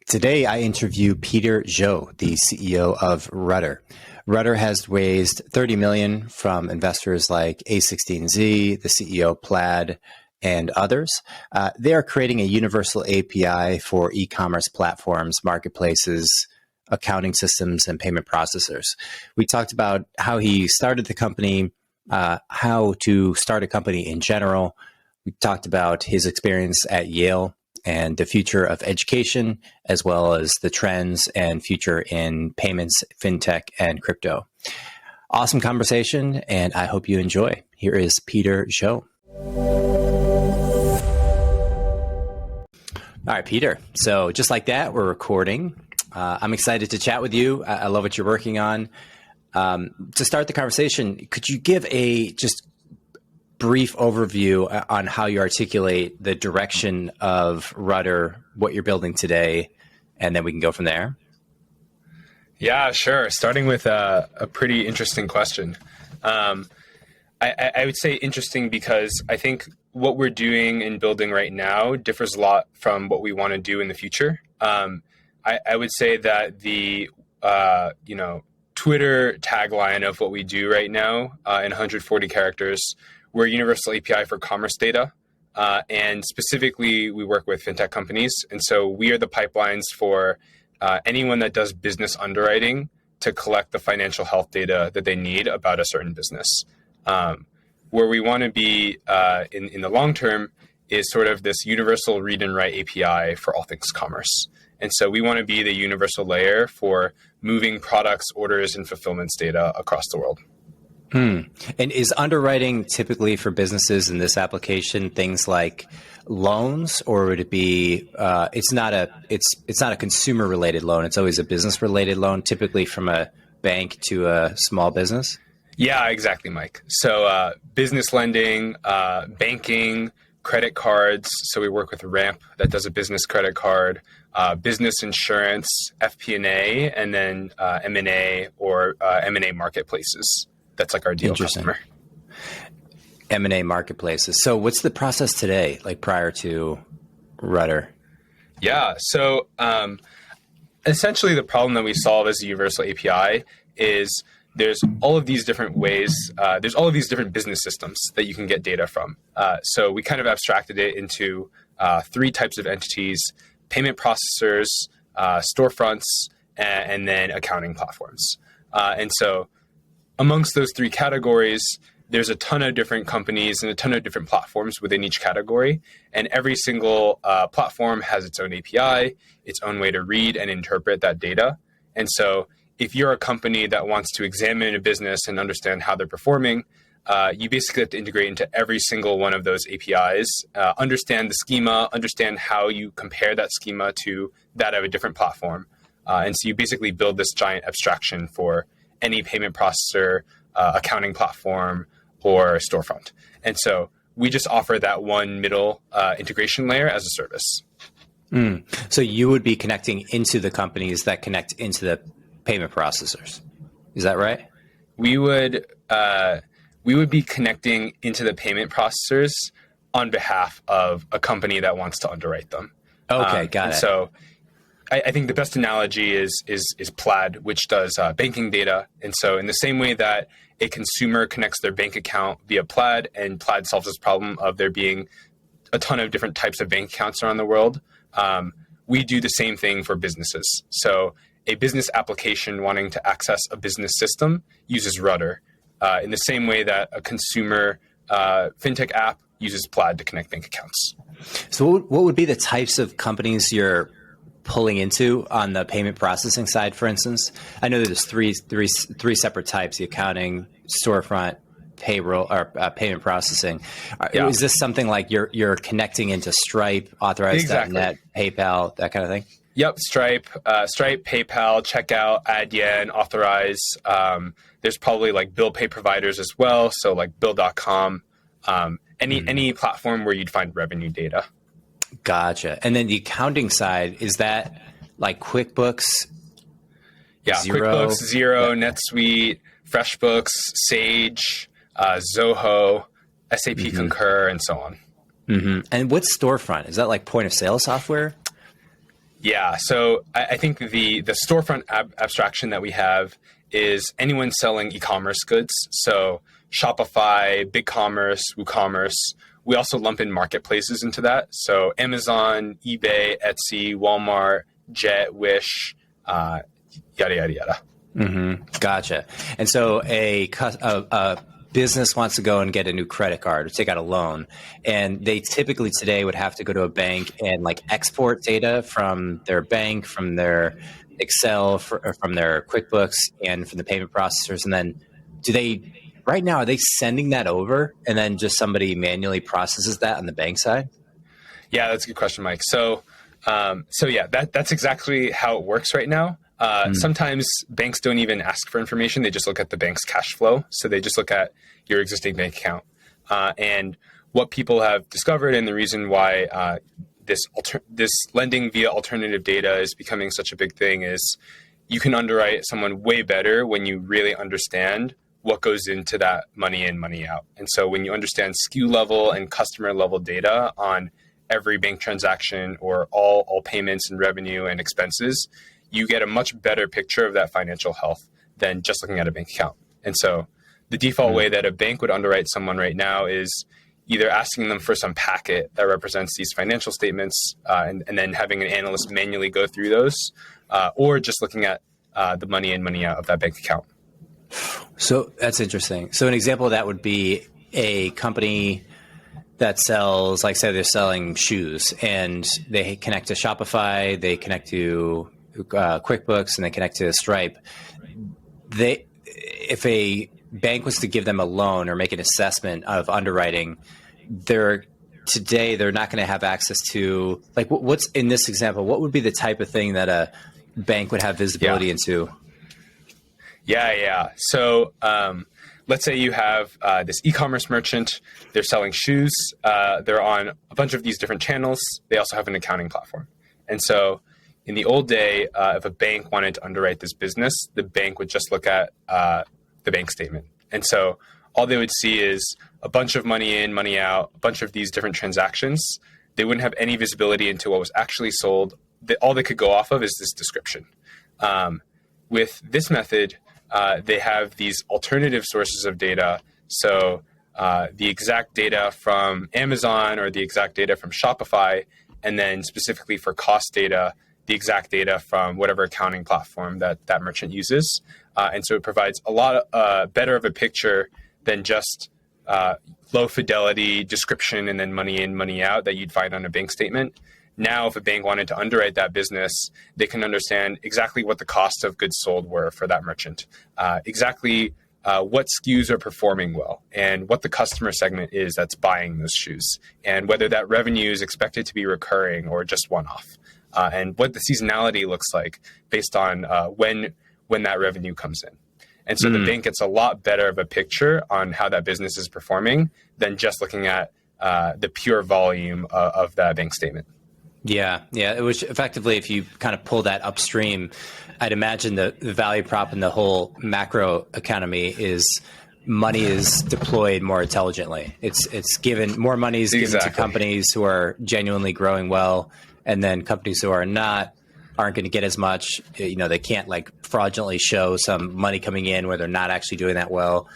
Today, I interview Peter Zhou, the CEO of Rutter. Rutter has raised $30 million from investors like A16Z, the CEO of Plaid, and others. They are creating a universal API for e-commerce platforms, marketplaces, accounting systems, and payment processors. We talked about how he started the company, how to start a company in general. We talked about his experience at Yale and the future of education, as well as the trends and future in payments, fintech, and crypto. Awesome conversation, and I hope you enjoy. Here is Peter Zhou. All right, Peter. So just like that, we're recording. I'm excited to chat with you. I love what you're working on. To start the conversation, could you give a just brief overview on how you articulate the direction of Rutter, what you're building today, and then we can go from there? Yeah, sure. Starting with a pretty interesting question. I would say interesting because I think what we're doing and building right now differs a lot from what we want to do in the future. I would say that the Twitter tagline of what we do right now in 140 characters, we're a universal API for commerce data. And specifically, we work with fintech companies. And so we are the pipelines for anyone that does business underwriting to collect the financial health data that they need about a certain business. Where we want to be in the long term is sort of this universal read and write API for all things commerce. And so we want to be the universal layer for moving products, orders, and fulfillments data across the world. And is underwriting typically for businesses in this application things like loans, or would it be it's not a consumer related loan, it's always a business related loan, typically from a bank to a small business? Yeah, exactly, Mike. So business lending, banking, credit cards. So we work with Ramp that does a business credit card, business insurance, FP&A, and then M&A or M&A marketplaces. That's like our deal customer. M&A marketplaces. So what's the process today, like prior to Rutter? Yeah. So essentially the problem that we solve as a universal API is there's all of these different ways, there's all of these different business systems that you can get data from. So we kind of abstracted it into three types of entities: payment processors, storefronts, and then accounting platforms. And so amongst those three categories, there's a ton of different companies and a ton of different platforms within each category. And every single platform has its own API, its own way to read and interpret that data. And so if you're a company that wants to examine a business and understand how they're performing, you basically have to integrate into every single one of those APIs, understand the schema, understand how you compare that schema to that of a different platform. And so you basically build this giant abstraction for any payment processor, accounting platform, or storefront. And so we just offer that one middle integration layer as a service. So you would be connecting into the companies that connect into the payment processors. Is that right? We would be connecting into the payment processors on behalf of a company that wants to underwrite them. Okay, got it. So I think the best analogy is Plaid, which does banking data. And so in the same way that a consumer connects their bank account via Plaid, and Plaid solves this problem of there being a ton of different types of bank accounts around the world, we do the same thing for businesses. So a business application wanting to access a business system uses Rutter in the same way that a consumer fintech app uses Plaid to connect bank accounts. So what would be the types of companies you're pulling into on the payment processing side, for instance? I know there's three separate types: the accounting, storefront, payroll, or payment processing. Yeah. Is this something like you're connecting into Stripe, Authorize.net, PayPal, that kind of thing? Yep, Stripe, PayPal, Checkout, Adyen, Authorize. There's probably like bill pay providers as well, so like Bill.com. Any platform where you'd find revenue data. Gotcha. And then the accounting side, is that like QuickBooks? Yeah, Xero? QuickBooks, Xero, NetSuite, FreshBooks, Sage, Zoho, SAP Concur, and so on. And what's Storefront? Is that like point of sale software? Yeah, so I think the storefront abstraction that we have is anyone selling e-commerce goods. So Shopify, BigCommerce, WooCommerce. We also lump in marketplaces into that. So Amazon, eBay, Etsy, Walmart, Jet, Wish, yada, yada, yada. Mm-hmm. Gotcha. And so a business wants to go and get a new credit card or take out a loan, and they typically today would have to go to a bank and like export data from their bank, from their Excel, from their QuickBooks, and from the payment processors. And then right now, are they sending that over and then just somebody manually processes that on the bank side? Yeah, that's a good question, Mike. So yeah, that's exactly how it works right now. Sometimes banks don't even ask for information. They just look at the bank's cash flow. So they just look at your existing bank account. And what people have discovered, and the reason why this lending via alternative data is becoming such a big thing, is you can underwrite someone way better when you really understand what goes into that money in, money out. And so when you understand SKU level and customer level data on every bank transaction or all payments and revenue and expenses, you get a much better picture of that financial health than just looking at a bank account. And so the default way that a bank would underwrite someone right now is either asking them for some packet that represents these financial statements and then having an analyst manually go through those, or just looking at the money in, money out of that bank account. So that's interesting. So an example of that would be a company that sells, like say they're selling shoes, and they connect to Shopify, they connect to QuickBooks, and they connect to Stripe. If a bank was to give them a loan or make an assessment of underwriting, they're not going to have access to, like, what's in this example, what would be the type of thing that a bank would have visibility into? Yeah. So let's say you have this e-commerce merchant. They're selling shoes. They're on a bunch of these different channels. They also have an accounting platform. And so in the old day, if a bank wanted to underwrite this business, the bank would just look at the bank statement. And so all they would see is a bunch of money in, money out, a bunch of these different transactions. They wouldn't have any visibility into what was actually sold. All they could go off of is this description. With this method, they have these alternative sources of data. So the exact data from Amazon or the exact data from Shopify, and then specifically for cost data, the exact data from whatever accounting platform that merchant uses. And so it provides a lot better of a picture than just low fidelity description and then money in, money out that you'd find on a bank statement. Now, if a bank wanted to underwrite that business, they can understand exactly what the cost of goods sold were for that merchant, exactly what SKUs are performing well, and what the customer segment is that's buying those shoes, and whether that revenue is expected to be recurring or just one-off, and what the seasonality looks like based on when that revenue comes in. And so the bank gets a lot better of a picture on how that business is performing than just looking at the pure volume of that bank statement. Yeah. It was effectively, if you kind of pull that upstream, I'd imagine the value prop in the whole macro economy is money is deployed more intelligently. It's given, more money is given to companies who are genuinely growing well, and then companies who are not aren't going to get as much. They can't like fraudulently show some money coming in where they're not actually doing that well.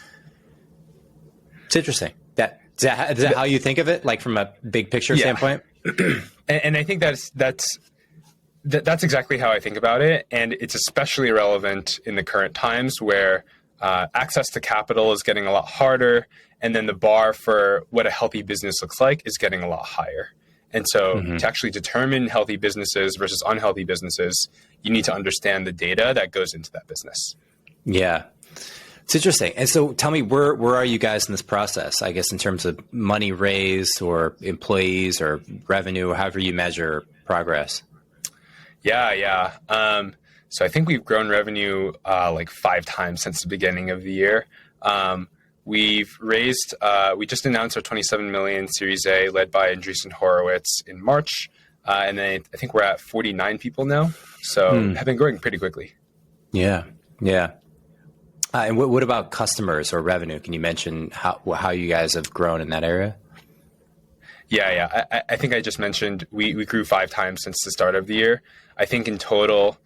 It's interesting. Is that how you think of it, like from a big picture standpoint? And I think that's exactly how I think about it. And it's especially relevant in the current times where access to capital is getting a lot harder. And then the bar for what a healthy business looks like is getting a lot higher. And so to actually determine healthy businesses versus unhealthy businesses, you need to understand the data that goes into that business. Yeah. It's interesting. And so tell me, where are you guys in this process, I guess, in terms of money raised or employees or revenue, or however you measure progress? Yeah. So I think we've grown revenue like 5 times since the beginning of the year. We've raised, we just announced our 27 million Series A led by Andreessen Horowitz in March. And then I think we're at 49 people now. So have been growing pretty quickly. Yeah. And what about customers or revenue? Can you mention how you guys have grown in that area? I think I just mentioned we grew 5 times since the start of the year. I think in total,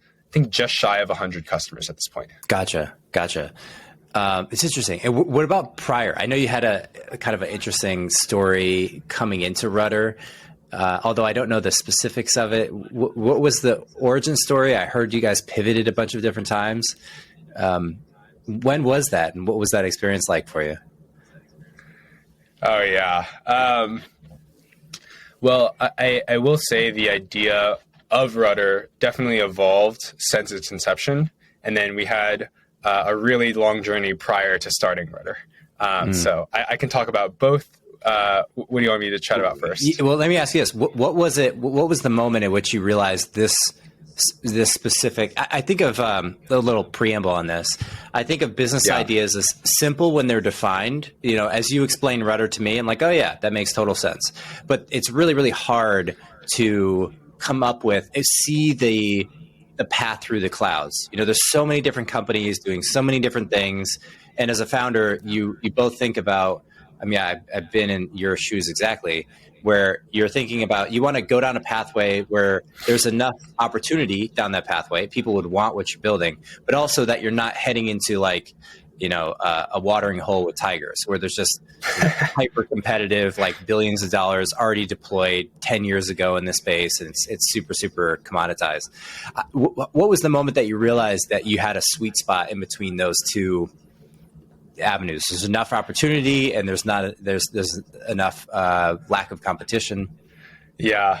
just shy of 100 customers at this point. Gotcha. It's interesting. And what about prior? I know you had a kind of an interesting story coming into Rutter, although I don't know the specifics of it. What was the origin story? I heard you guys pivoted a bunch of different times. When was that, and what was that experience like for you? Oh, yeah. Well, I will say the idea of Rutter definitely evolved since its inception. And then we had a really long journey prior to starting Rutter. So I can talk about both. What do you want me to chat about first? Well, let me ask you this. What was it? What was the moment at which you realized this specific? I think of a little preamble on this. I think of business ideas as simple when they're defined. As you explain Rutter to me, I'm like, oh yeah, that makes total sense. But it's really, really hard to come up with, see the path through the clouds. There's so many different companies doing so many different things. And as a founder, you both think about, I've been in your shoes exactly, where you're thinking about, you want to go down a pathway where there's enough opportunity down that pathway. People would want what you're building, but also that you're not heading into a watering hole with tigers where there's just hyper competitive, billions of dollars already deployed 10 years ago in this space. And it's super, super commoditized. What was the moment that you realized that you had a sweet spot in between those two avenues? There's enough opportunity and there's enough lack of competition. Yeah.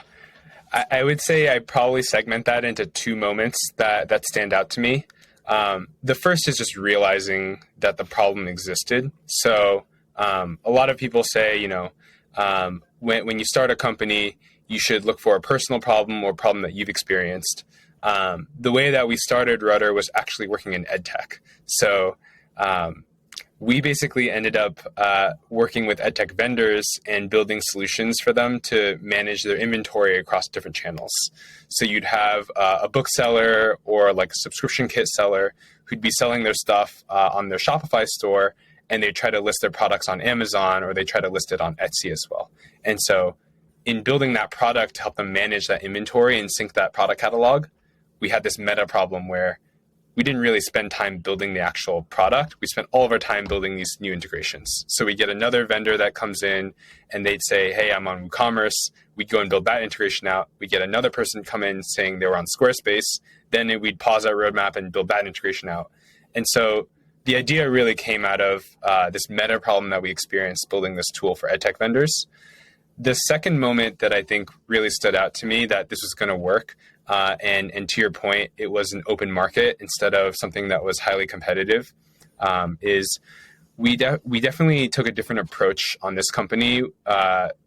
I would say I probably segment that into 2 moments that stand out to me. The first is just realizing that the problem existed. So a lot of people say, when you start a company, you should look for a personal problem or problem that you've experienced. The way that we started Rutter was actually working in edtech. So we basically ended up working with edtech vendors and building solutions for them to manage their inventory across different channels. So you'd have a bookseller or a subscription kit seller who'd be selling their stuff on their Shopify store, and they try to list their products on Amazon, or they try to list it on Etsy as well. And so in building that product to help them manage that inventory and sync that product catalog, we had this meta problem where we didn't really spend time building the actual product. We spent all of our time building these new integrations. So we get another vendor that comes in and they'd say, hey, I'm on WooCommerce. We'd go and build that integration out. We get another person come in saying they were on Squarespace. Then we'd pause our roadmap and build that integration out. And so the idea really came out of this meta problem that we experienced building this tool for edtech vendors. The second moment that I think really stood out to me that this was going to work, and to your point, it was an open market instead of something that was highly competitive, is we definitely took a different approach on this company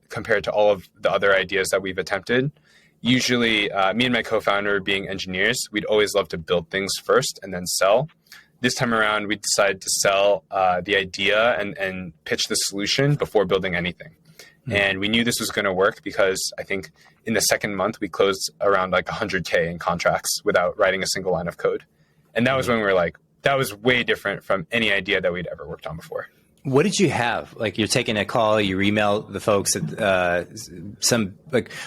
compared to all of the other ideas that we've attempted. Usually, me and my co-founder being engineers, we'd always love to build things first and then sell. This time around, we decided to sell the idea and pitch the solution before building anything. And we knew this was going to work because I think in the second month, we closed around $100K in contracts without writing a single line of code. And that was when we were like, that was way different from any idea that we'd ever worked on before. What did you have? You're taking a call, you email the folks at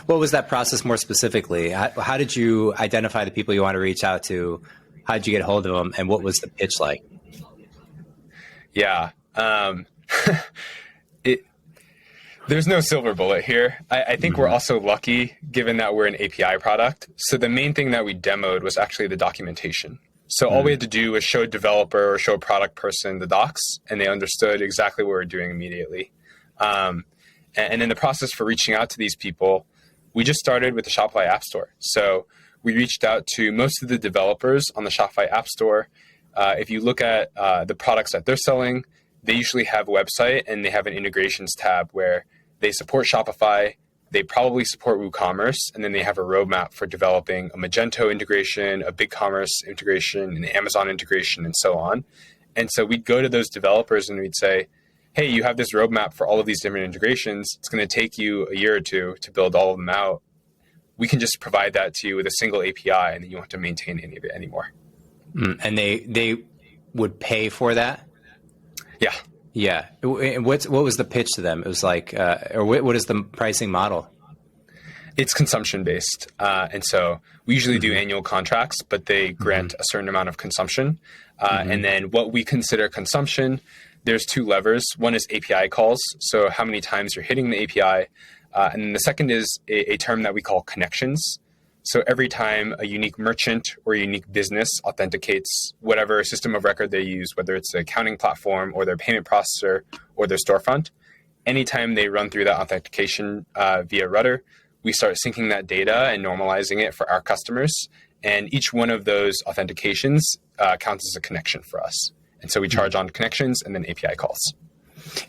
what was that process more specifically? How did you identify the people you want to reach out to? How did you get a hold of them? And what was the pitch like? Yeah. There's no silver bullet here. I think we're also lucky given that we're an API product. So the main thing that we demoed was actually the documentation. So all we had to do was show a developer or show a product person the docs, and they understood exactly what we were doing immediately. And in the process for reaching out to these people, we just started with the Shopify App Store. So we reached out to most of the developers on the Shopify App Store. If you look at the products that they're selling, they usually have a website and they have an integrations tab where they support Shopify, they probably support WooCommerce, and then they have a roadmap for developing a Magento integration, a BigCommerce integration, an Amazon integration, and so on. And so we'd go to those developers and we'd say, hey, you have this roadmap for all of these different integrations. It's going to take you a year or two to build all of them out. We can just provide that to you with a single API, and then you don't have to maintain any of it anymore. And they would pay for that? Yeah. Yeah. And what was the pitch to them? It was like, or what is the pricing model? It's consumption based. And so we usually do annual contracts, but they grant a certain amount of consumption. And then what we consider consumption, there's two levers. One is API calls. So how many times you're hitting the API. And then the second is a term that we call connections. So every time a unique merchant or a unique business authenticates whatever system of record they use, whether it's the accounting platform or their payment processor or their storefront, anytime they run through that authentication via Rutter, we start syncing that data and normalizing it for our customers. And each one of those authentications counts as a connection for us. And so we charge on connections and then API calls.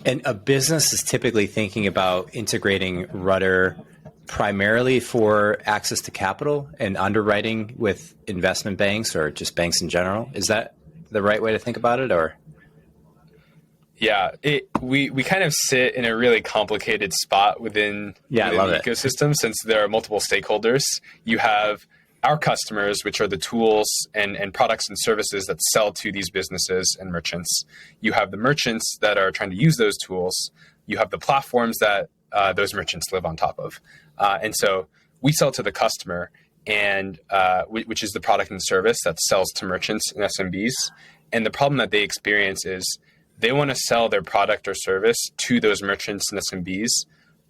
And a business is typically thinking about integrating Rutter primarily for access to capital and underwriting with investment banks or just banks in general. Is that the right way to think about it, or? Yeah, we kind of sit in a really complicated spot within the ecosystem since there are multiple stakeholders. You have our customers, which are the tools and products and services that sell to these businesses and merchants. You have the merchants that are trying to use those tools. You have the platforms that those merchants live on top of. And so we sell to the customer, and which is the product and service that sells to merchants and SMBs. And the problem that they experience is they want to sell their product or service to those merchants and SMBs,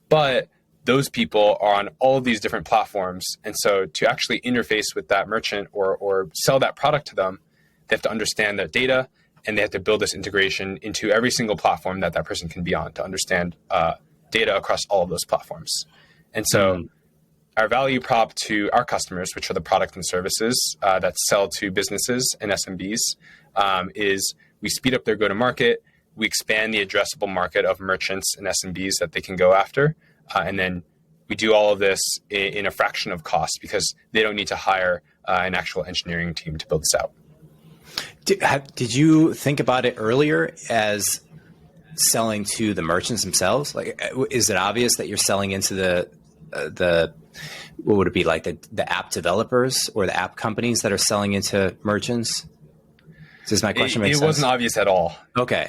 but those people are on all of these different platforms. And so to actually interface with that merchant or sell that product to them, they have to understand their data, and they have to build this integration into every single platform that that person can be on to understand data across all of those platforms. And so our value prop to our customers, which are the product and services that sell to businesses and SMBs, is we speed up their go-to-market, we expand the addressable market of merchants and SMBs that they can go after, and then we do all of this in a fraction of cost because they don't need to hire an actual engineering team to build this out. Did you think about it earlier as selling to the merchants themselves? Like, is it obvious that you're selling into the what would it be like, the app developers or the app companies that are selling into merchants? Does my question make sense? It wasn't obvious at all. Okay.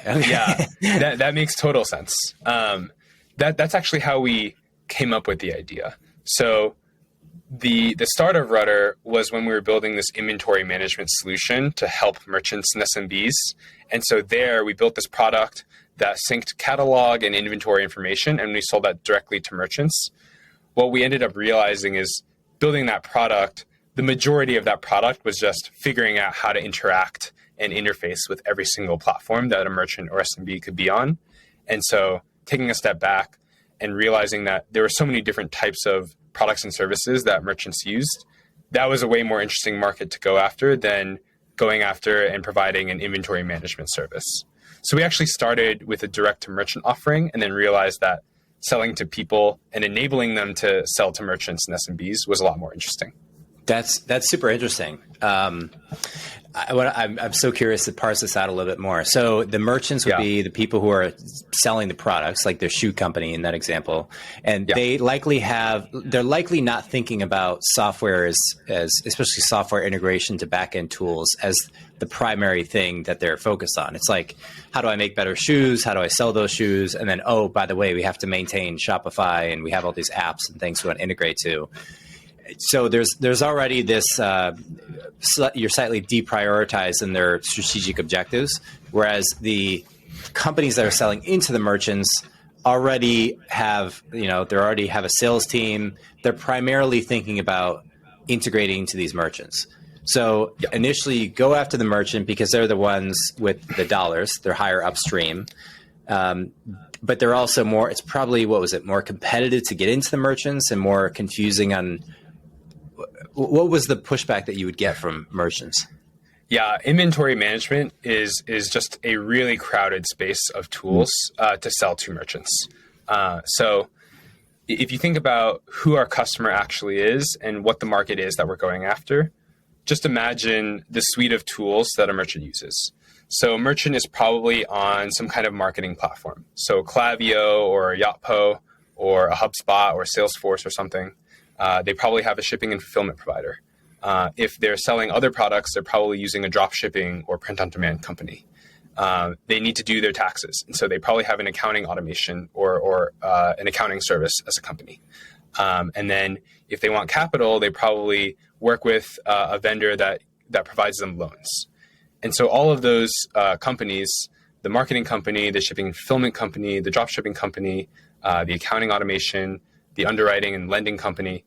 Yeah, that makes total sense. That's actually how we came up with the idea. So the start of Rutter was when we were building this inventory management solution to help merchants and SMBs. And so there we built this product that synced catalog and inventory information, and we sold that directly to merchants. What we ended up realizing is building that product, the majority of that product was just figuring out how to interact and interface with every single platform that a merchant or SMB could be on. And so taking a step back and realizing that there were so many different types of products and services that merchants used, that was a way more interesting market to go after than going after and providing an inventory management service. So we actually started with a direct-to-merchant offering and then realized that selling to people and enabling them to sell to merchants and SMBs was a lot more interesting. That's super interesting. I'm so curious to parse this out a little bit more. So the merchants would be the people who are selling the products, like their shoe company in that example, and they're likely not thinking about software as especially software integration to back-end tools as the primary thing that they're focused on. It's like, how do I make better shoes? How do I sell those shoes? And then, oh, by the way, we have to maintain Shopify, and we have all these apps and things we want to integrate to. So there's already this, you're slightly deprioritized in their strategic objectives, whereas the companies that are selling into the merchants already have, they already have a sales team. They're primarily thinking about integrating into these merchants. So initially you go after the merchant because they're the ones with the dollars, they're higher upstream. But they're also more, it's probably, more competitive to get into the merchants and more confusing on. What was the pushback that you would get from merchants? Yeah, inventory management is just a really crowded space of tools to sell to merchants. So if you think about who our customer actually is and what the market is that we're going after, just imagine the suite of tools that a merchant uses. So a merchant is probably on some kind of marketing platform. So Klaviyo or Yotpo or a HubSpot or Salesforce or something. They probably have a shipping and fulfillment provider. If they're selling other products, they're probably using a drop shipping or print-on-demand company. they need to do their taxes. And so they probably have an accounting automation or an accounting service as a company. And then if they want capital, they probably work with a vendor that provides them loans. And so all of those companies, the marketing company, the shipping and fulfillment company, the drop shipping company, the accounting automation, the underwriting and lending company,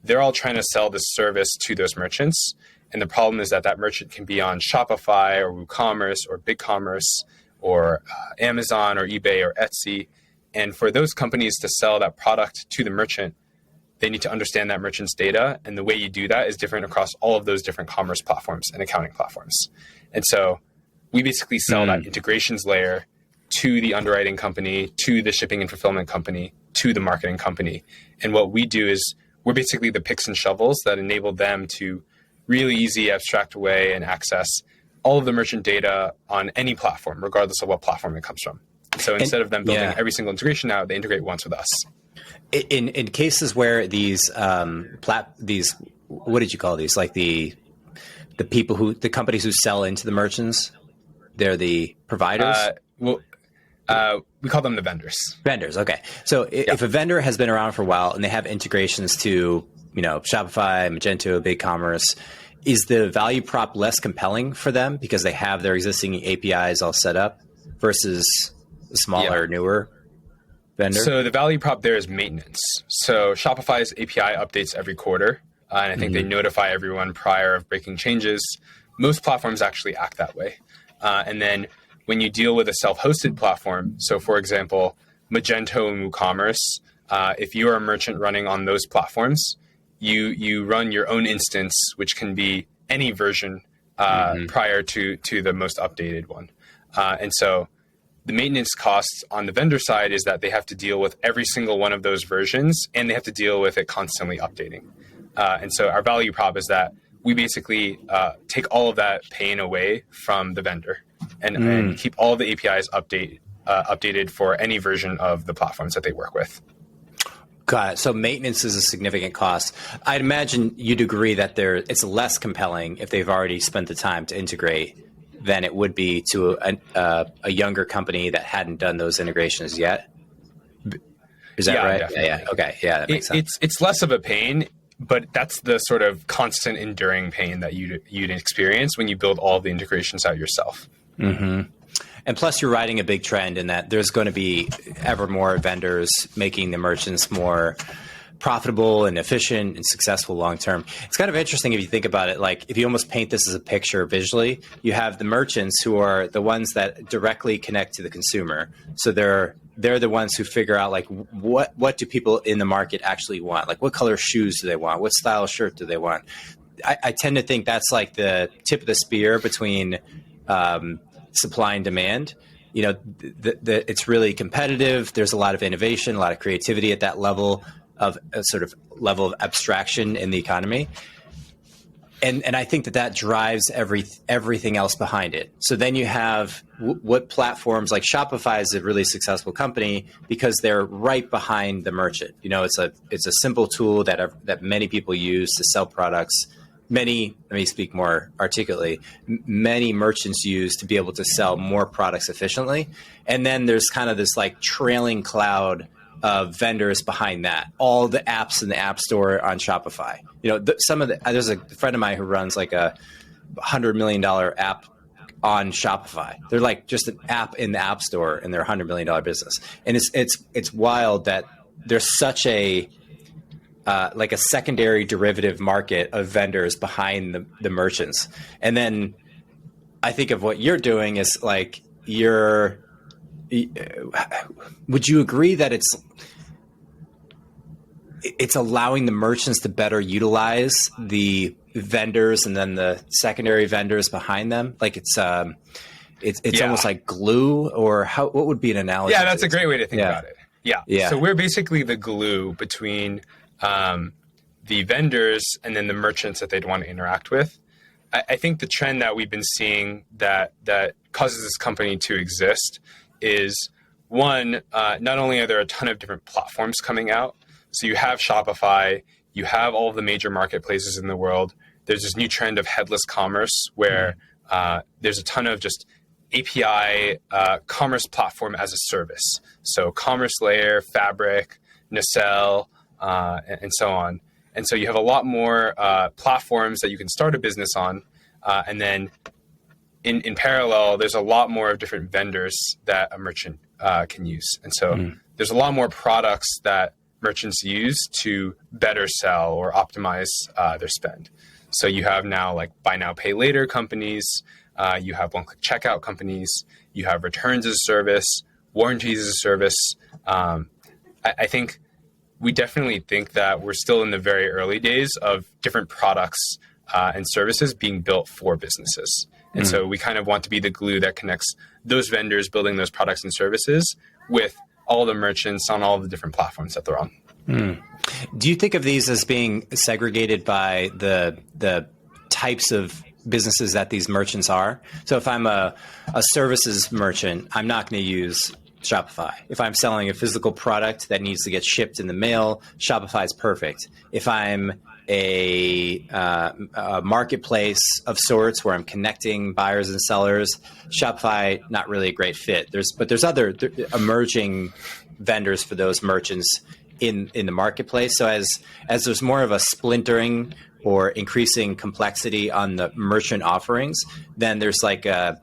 they're all trying to sell this service to those merchants. And the problem is that merchant can be on Shopify or WooCommerce or BigCommerce or Amazon or eBay or Etsy. And for those companies to sell that product to the merchant, they need to understand that merchant's data. And the way you do that is different across all of those different commerce platforms and accounting platforms. And so we basically sell that integrations layer to the underwriting company, to the shipping and fulfillment company, to the marketing company. And what we do is we're basically the picks and shovels that enable them to really easy, abstract away and access all of the merchant data on any platform, regardless of what platform it comes from. So instead of them building every single integration out, they integrate once with us. In cases where these what did you call these? Like the companies who sell into the merchants, they're the providers? We call them the vendors. Vendors, okay. So if a vendor has been around for a while and they have integrations to, Shopify, Magento, BigCommerce, is the value prop less compelling for them because they have their existing APIs all set up versus a smaller, newer vendor? So the value prop there is maintenance. So Shopify's API updates every quarter, and I think they notify everyone prior of breaking changes. Most platforms actually act that way. And then when you deal with a self-hosted platform, so for example, Magento and WooCommerce, if you are a merchant running on those platforms, you run your own instance, which can be any version prior to the most updated one. And so the maintenance costs on the vendor side is that they have to deal with every single one of those versions, and they have to deal with it constantly updating. And so our value prop is that we basically take all of that pain away from the vendor and keep all the APIs updated for any version of the platforms that they work with. Got it. So maintenance is a significant cost. I'd imagine you'd agree that it's less compelling if they've already spent the time to integrate than it would be to a younger company that hadn't done those integrations yet. Is that right? Definitely. Yeah. Okay. Yeah, that makes sense. It's less of a pain, but that's the sort of constant enduring pain that you'd experience when you build all the integrations out yourself. Mm-hmm. And plus, you're riding a big trend in that there's going to be ever more vendors making the merchants more profitable and efficient and successful long term. It's kind of interesting if you think about it. Like if you almost paint this as a picture visually, you have the merchants who are the ones that directly connect to the consumer. So they're the ones who figure out like what do people in the market actually want? Like what color shoes do they want? What style shirt do they want? I tend to think that's like the tip of the spear between supply and demand. It's really competitive. There's a lot of innovation, a lot of creativity at that level of abstraction in the economy. And I think that drives everything else behind it. So then you have what platforms like Shopify is a really successful company because they're right behind the merchant. It's a simple tool that many people use to sell products. Let me speak more articulately, many merchants use to be able to sell more products efficiently. And then there's kind of this like trailing cloud of vendors behind that, all the apps in the app store on Shopify. There's a friend of mine who runs like a $100 million app on Shopify. They're like just an app in the app store and they're $100 million business. And it's wild that there's such a like a secondary derivative market of vendors behind the merchants. And then I think of what you're doing is like would you agree that it's allowing the merchants to better utilize the vendors and then the secondary vendors behind them? Like it's almost like glue, or what would be an analogy? Yeah, that's a great way to think about it. Yeah. So we're basically the glue between the vendors and then the merchants that they'd want to interact with. I think the trend that we've been seeing that causes this company to exist is one, not only are there a ton of different platforms coming out, so you have Shopify, you have all of the major marketplaces in the world. There's this new trend of headless commerce where there's a ton of just API commerce platform as a service. So Commerce Layer, Fabric, Nacelle, and so on. And so you have a lot more platforms that you can start a business on. And then in parallel, there's a lot more of different vendors that a merchant can use. And so there's a lot more products that merchants use to better sell or optimize their spend. So you have now like buy now, pay later companies. You have one-click checkout companies. You have returns as a service, warranties as a service. I think we definitely think that we're still in the very early days of different products and services being built for businesses. And so we kind of want to be the glue that connects those vendors building those products and services with all the merchants on all the different platforms that they're on. Do you think of these as being segregated by the types of businesses that these merchants are? So if I'm a services merchant, I'm not going to use Shopify. If I'm selling a physical product that needs to get shipped in the mail, Shopify is perfect. If I'm a marketplace of sorts where I'm connecting buyers and sellers, Shopify, not really a great fit. There's other emerging vendors for those merchants in the marketplace. So as there's more of a splintering or increasing complexity on the merchant offerings, then there's like a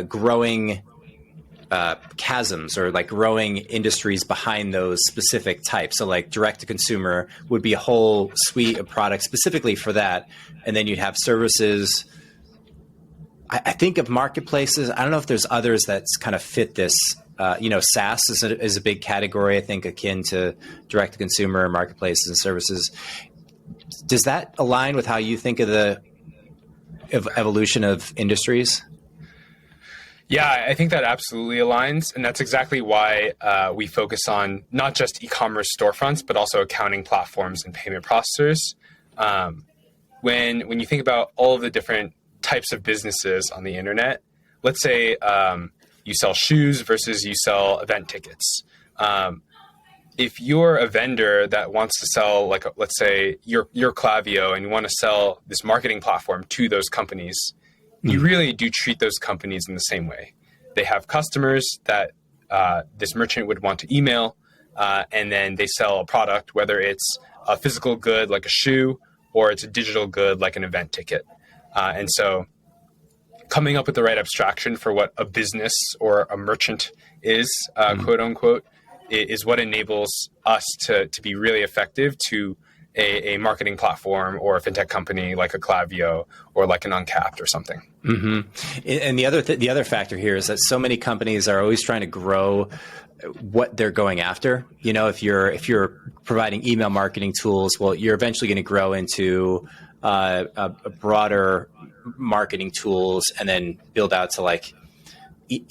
growing chasms or like growing industries behind those specific types. So like direct to consumer would be a whole suite of products specifically for that. And then you'd have services. I think of marketplaces. I don't know if there's others that's kind of fit this. SaaS is a big category, I think, akin to direct to consumer marketplaces and services. Does that align with how you think of the evolution of industries? Yeah, I think that absolutely aligns. And that's exactly why we focus on not just e-commerce storefronts, but also accounting platforms and payment processors. When you think about all of the different types of businesses on the internet, let's say you sell shoes versus you sell event tickets. If you're a vendor that wants to sell, like, let's say you're Klaviyo and you want to sell this marketing platform to those companies, you really do treat those companies in the same way. They have customers that this merchant would want to email, and then they sell a product, whether it's a physical good like a shoe or it's a digital good like an event ticket. And so coming up with the right abstraction for what a business or a merchant is, quote unquote, is what enables us to be really effective to a marketing platform or a fintech company like a Klaviyo or like an Uncapped or something. And the other factor here is that so many companies are always trying to grow what they're going after. You know, if you're providing email marketing tools, well, you're eventually going to grow into a broader marketing tools and then build out to like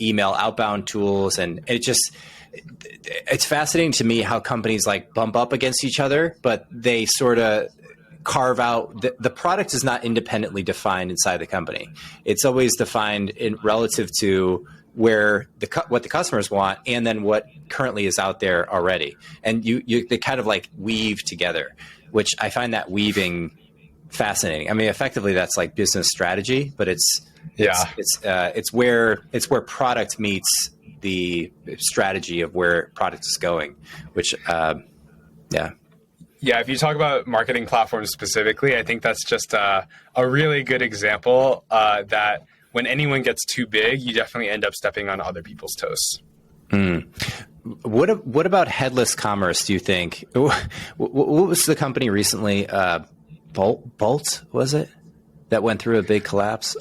email outbound tools. And it's fascinating to me how companies like bump up against each other, but they sort of carve out the product is not independently defined inside the company. It's always defined in relative to where what the customers want and then what currently is out there already. And they kind of like weave together, which I find that weaving fascinating. I mean, effectively that's like business strategy, but it's where product meets the strategy of where product is going, which, if you talk about marketing platforms specifically, I think that's just a really good example that when anyone gets too big, you definitely end up stepping on other people's toes. What about Headless Commerce, do you think? What was the company recently? Bolt, was it? That went through a big collapse?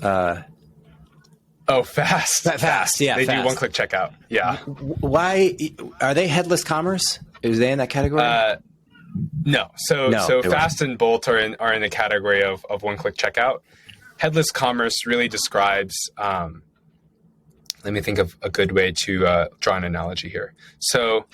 Fast. Yeah, they Fast. do one-click checkout. Yeah. Why are they Headless Commerce? Is they in that category? No. So Fast and Bolt are in the category of one-click checkout. Headless Commerce really describes. Let me think of a good way to draw an analogy here. So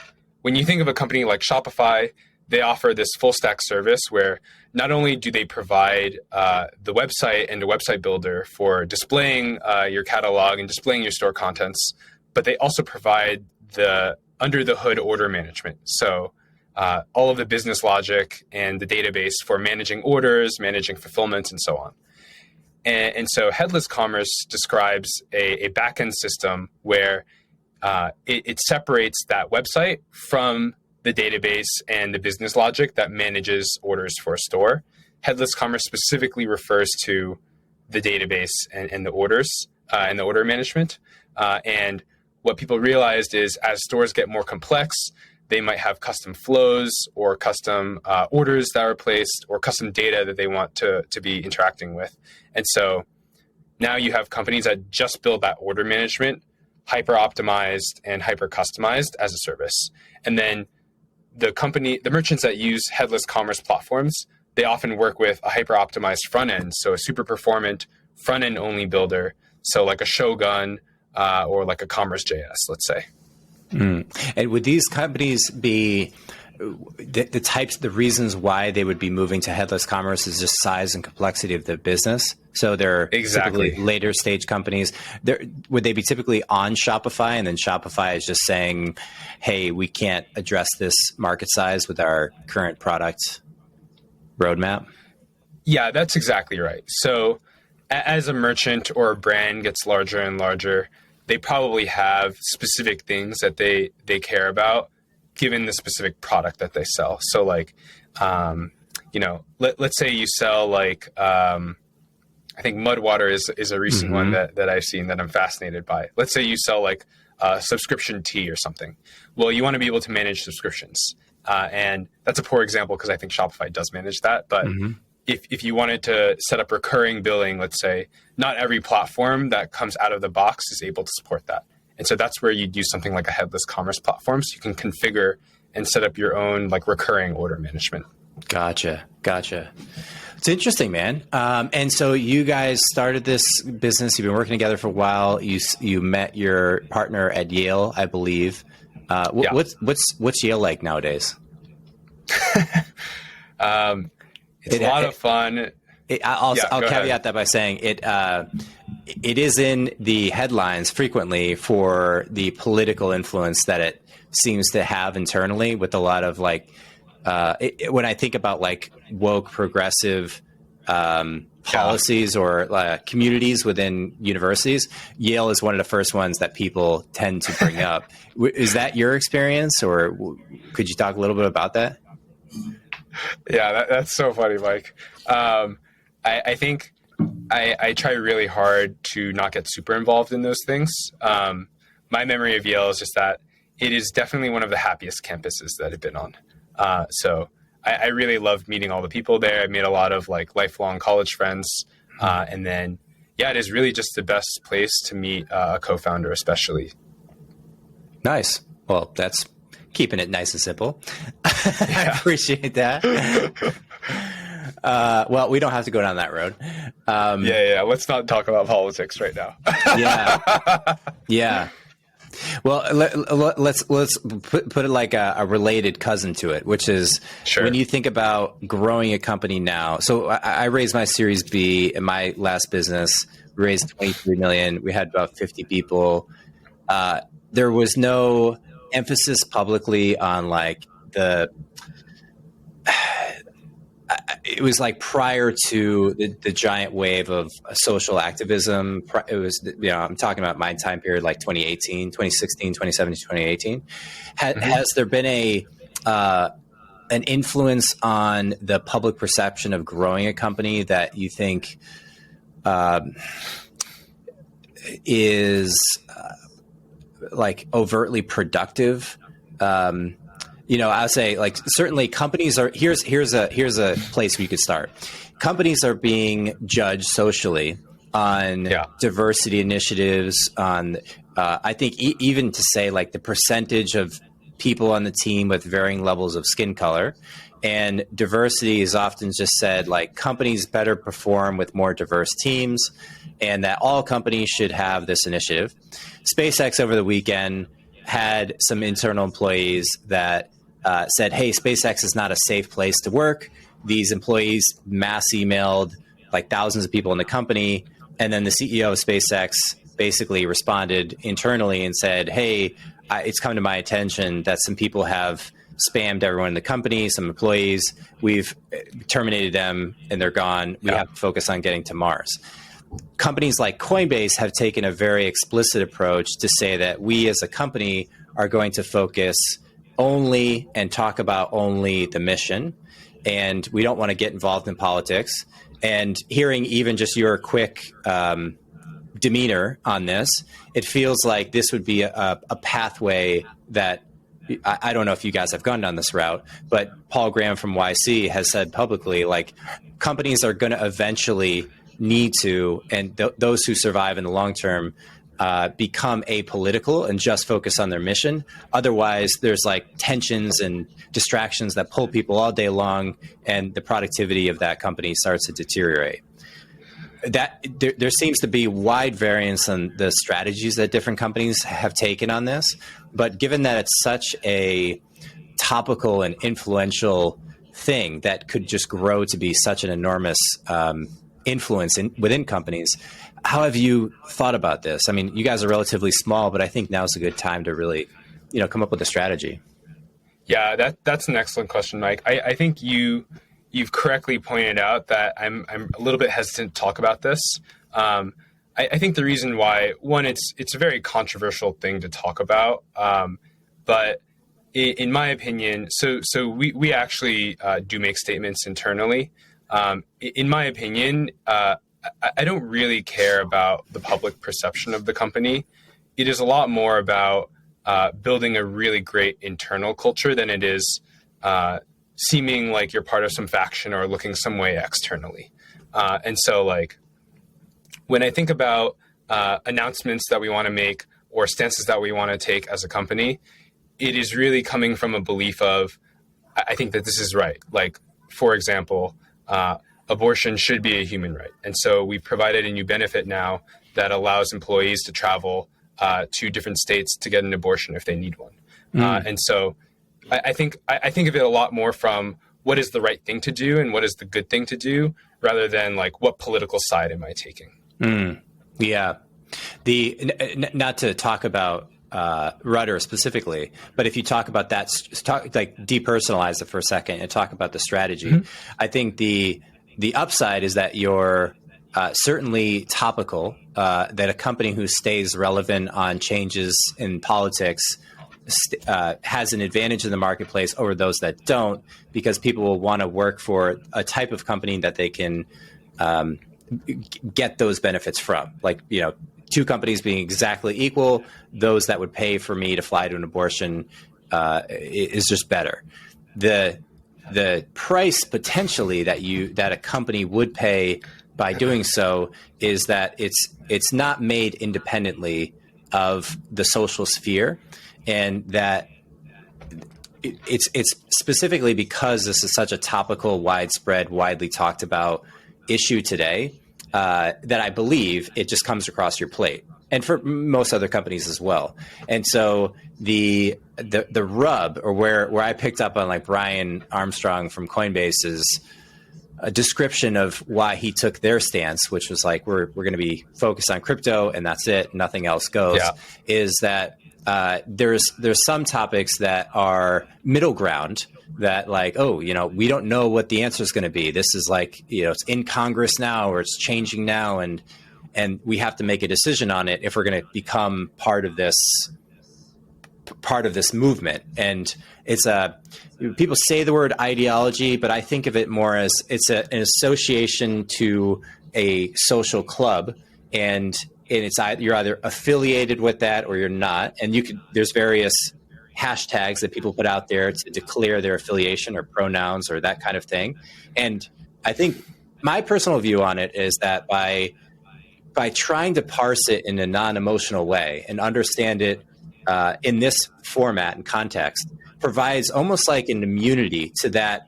when you think of a company like Shopify, they offer this full stack service where not only do they provide the website and a website builder for displaying your catalog and displaying your store contents, but they also provide the under the hood order management. So all of the business logic and the database for managing orders, managing fulfillment, and so on. And so Headless Commerce describes a backend system where it separates that website from the database and the business logic that manages orders for a store. Headless Commerce specifically refers to the database and the orders and the order management. And what people realized is as stores get more complex, they might have custom flows or custom orders that are placed or custom data that they want to be interacting with. And so now you have companies that just build that order management, hyper optimized and hyper customized as a service. And then the merchants that use Headless Commerce platforms, they often work with a hyper optimized front end. So a super performant front end only builder. So like a Shogun or like a Commerce.js, let's say. And would these companies be the reasons why they would be moving to headless commerce is just size and complexity of the business? So they're typically later stage companies. Would they be typically on Shopify, and then Shopify is just saying, hey, we can't address this market size with our current product roadmap? Yeah, that's exactly right. So as a merchant or a brand gets larger and larger, they probably have specific things that they care about given the specific product that they sell. So like, let's say you sell like, I think Mudwater is a recent one that I've seen that I'm fascinated by. Let's say you sell like subscription tea or something. Well, you want to be able to manage subscriptions. And that's a poor example because I think Shopify does manage that. But if you wanted to set up recurring billing, let's say, not every platform that comes out of the box is able to support that. And so that's where you'd use something like a headless commerce platform, so you can configure and set up your own like recurring order management. Gotcha. It's interesting, man. And so you guys started this business. You've been working together for a while. You met your partner at Yale, I believe. What's Yale like nowadays? It's a lot of fun. I'll caveat that by saying it is in the headlines frequently for the political influence that it seems to have internally, with a lot of like, when I think about like woke progressive policies or communities within universities, Yale is one of the first ones that people tend to bring up. Is that your experience, or could you talk a little bit about that? Yeah, that's so funny, Mike. I think I try really hard to not get super involved in those things. My memory of Yale is just that it is definitely one of the happiest campuses that I've been on. So I really loved meeting all the people there. I made a lot of like lifelong college friends. And then, it is really just the best place to meet a co-founder, especially. Nice. Well, that's keeping it nice and simple. I appreciate that. Well, we don't have to go down that road. Let's not talk about politics right now. Yeah. Well, let's put it like a related cousin to it, which is when you think about growing a company now. So I raised my Series B in my last business. We raised 23 million. We had about 50 people. There was no emphasis publicly on like it was like prior to the giant wave of social activism. It was, I'm talking about my time period, like 2018, 2016, 2017, 2018. Has there been an influence on the public perception of growing a company that you think is like overtly productive? I'll say like certainly companies are here's a place where you could start. Companies are being judged socially on diversity initiatives, on I think even to say like the percentage of people on the team with varying levels of skin color, and diversity is often just said like companies better perform with more diverse teams, and that all companies should have this initiative. SpaceX over the weekend had some internal employees that said, hey, SpaceX is not a safe place to work. These employees mass emailed like thousands of people in the company. And then the CEO of SpaceX basically responded internally and said, hey, it's come to my attention that some people have spammed everyone in the company, some employees. We've terminated them and they're gone. We have to focus on getting to Mars. companies like Coinbase have taken a very explicit approach to say that we as a company are going to focus only and talk about only the mission, and we don't want to get involved in politics. And hearing even just your quick demeanor on this, it feels like this would be a pathway that I don't know if you guys have gone down this route, but Paul Graham from YC has said publicly, like, companies are going to eventually need to, and those who survive in the long term, become apolitical and just focus on their mission. Otherwise, there's like tensions and distractions that pull people all day long, and the productivity of that company starts to deteriorate. That there seems to be wide variance on the strategies that different companies have taken on this. But given that it's such a topical and influential thing that could just grow to be such an enormous influence within companies, how have you thought about this? I mean, you guys are relatively small, but I think now's a good time to really, come up with a strategy. Yeah, that's an excellent question, Mike. I think you've correctly pointed out that I'm a little bit hesitant to talk about this. I think the reason why, one, it's a very controversial thing to talk about, but in my opinion, so we actually do make statements internally. In my opinion, I don't really care about the public perception of the company. It is a lot more about building a really great internal culture than it is seeming like you're part of some faction or looking some way externally. And so, like, when I think about announcements that we want to make or stances that we want to take as a company, it is really coming from a belief of, I think that this is right. Like, for example, abortion should be a human right. And so we've provided a new benefit now that allows employees to travel to different states to get an abortion if they need one. And so I think of it a lot more from what is the right thing to do and what is the good thing to do, rather than like what political side am I taking. Yeah. Not to talk about Rutter specifically, but if you talk about that, depersonalize it for a second and talk about the strategy. I think the upside is that you're certainly topical, that a company who stays relevant on changes in politics has an advantage in the marketplace over those that don't, because people will want to work for a type of company that they can get those benefits from. Like, two companies being exactly equal, those that would pay for me to fly to an abortion is just better. The price potentially that a company would pay by doing so is that it's not made independently of the social sphere, and that it's specifically because this is such a topical, widespread, widely talked about issue today, that I believe it just comes across your plate, and for most other companies as well. And so the rub, or where I picked up on, like, Brian Armstrong from Coinbase's a description of why he took their stance, which was like, we're going to be focused on crypto and that's it, nothing else goes, is that there's some topics that are middle ground that, like, we don't know what the answer is going to be. This is like, it's in Congress now, or it's changing now, and we have to make a decision on it if we're going to become part of this movement. And it's people say the word ideology, but I think of it more as it's an association to a social club, and you're either affiliated with that or you're not. And there's various hashtags that people put out there to declare their affiliation, or pronouns, or that kind of thing. And I think my personal view on it is that by trying to parse it in a non-emotional way and understand it in this format and context, provides almost like an immunity to that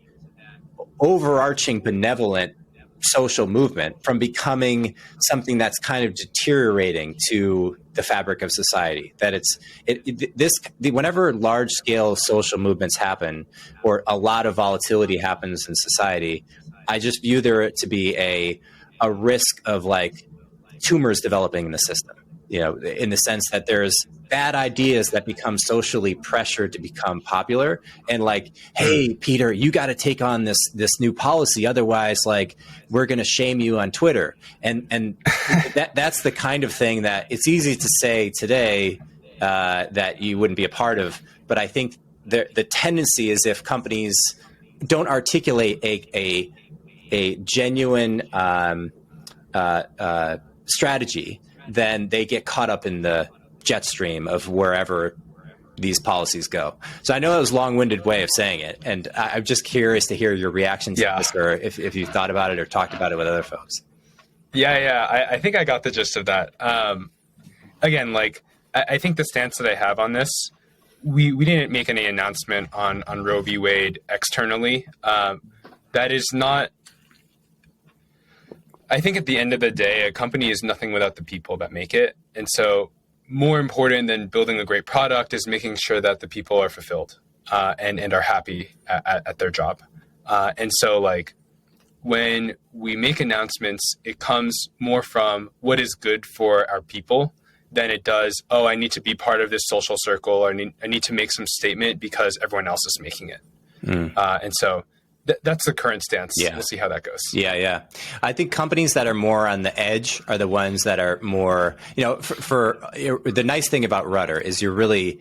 overarching benevolent social movement from becoming something that's kind of deteriorating to the fabric of society. That whenever large scale social movements happen, or a lot of volatility happens in society, I just view there to be a risk of, like, tumors developing in the system. in the sense that there's bad ideas that become socially pressured to become popular, and like, hey, Peter, you got to take on this new policy, otherwise, like, we're going to shame you on Twitter, and that's the kind of thing that it's easy to say today that you wouldn't be a part of, but I think the tendency is if companies don't articulate a genuine strategy, then they get caught up in the jet stream of wherever these policies go. So I know that was a long-winded way of saying it, and I'm just curious to hear your reaction to this, or if you thought about it or talked about it with other folks. I think I got the gist of that. Again, like, I think the stance that I have on this, we didn't make any announcement on Roe v. Wade externally. That is not, I think at the end of the day, a company is nothing without the people that make it. And so more important than building a great product is making sure that the people are fulfilled and are happy at their job. And so, like, when we make announcements, it comes more from what is good for our people than it does, I need to be part of this social circle, or I need to make some statement because everyone else is making it. And so that's the current stance. Yeah. We'll see how that goes. Yeah. I think companies that are more on the edge are the ones that are more, for the nice thing about Rutter is you're really,